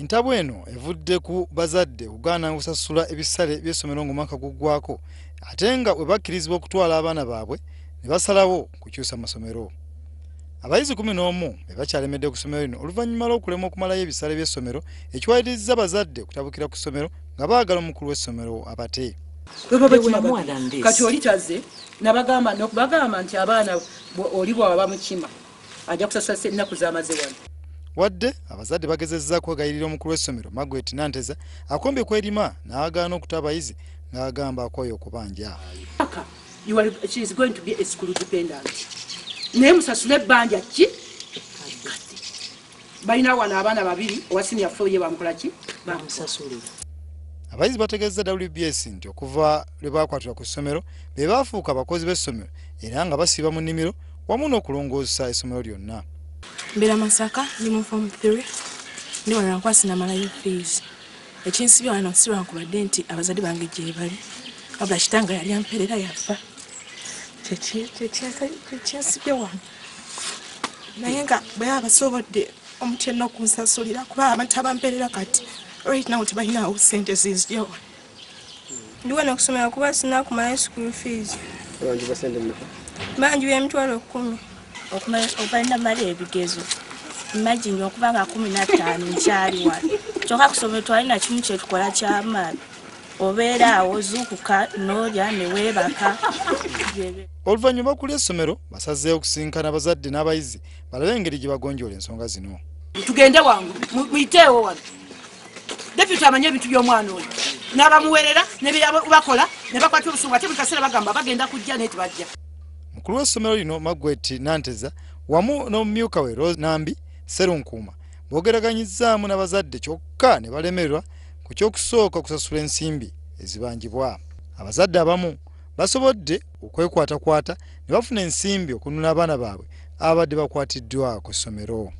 Entabo eno evudde ku bazadde kugaana okusasula ebisale by'essomero ng'omwaka guggwaako ate nga bwe bakkirizibwa okutwala abaana baabwe ne basalawo kukyusa amasomero. Abayizi 11 be bakyalemedde ku ssomero lino oluvannyuma lw'okulemwa okumalayo ebisale by'essomero ekiwalirizza abazadde okutabukira ku ssomero nga baagala omukulu w'essomero abate. Kati oli taze nabagamba n'okubagamba nti abaana oli bw'aba mukima ajja kusasula ennaku z'amaze wano. Wadde abazadde bagezezza kwegayirira omukulu w'essomero Margaret Nanteza akombye kwerima n'agaana okuta abayizi ng'agamba akooye okubanja. She is going to be a school dependent. Naye musasule ebbanja ki? Balina wano abaana babiri owa senior 4 ye bamukola ki? Bamusasulira. Abayizi bategeezza WBS nti okuva lwe baakwatibwa ku ssomero be baafuuka abakozi b'essomero era nga basiiba mu nnimiro wamu n'okulongoosa essomero lyonna. Mbera Masaka ndi mu form 3 ndi wano nkwasi namalayo fees. Ekinsibya wano si lwankubadde nti abazadde bange gye bali wabula kitanga yali amperera yafa. Kyekinsibya wano naye nga bwe basobodde omutyenna okunsasulira kuba abantu abamperera kati right now tebalinawo ssente zizija wano. Ndi wano okusomera kuba sinakumalayo school fees. Banjibya emitwalo 10. Okulina mali ebigezo imagine okuba nga 15 nkyali wano kyokka kusomera twalina kimu kyetukola ky'amaanyi obeera awo ozuukuka n'olya ne weebaka. Oluvannyuma ku ly'essomero basazeewo okusinkana abazadde n'abayizi balabe engeri gye bagonjoola ensonga zino. Tugende wangu muyiteewo wano deputy amanye ebintu by'omwana oyo n'abamuweerera ne bakola ne bakwata obusungu ate buli kaseera bagamba bagenda kujja naye tebajja. Mukulu w'essomero lino Margaret Nanteza wamu n'omumyuka we Rose Nambi Serunkuuma boogeraganyizaamu n'abazadde kyokka ne balemererwa ku ky'okusooka okusasula ensimbi ezibanjibwa. Abazadde abamu basobodde okwekwatakwata ne bafuna ensimbi okununula abaana baabwe abadde bakwatiddwa ku ssomero.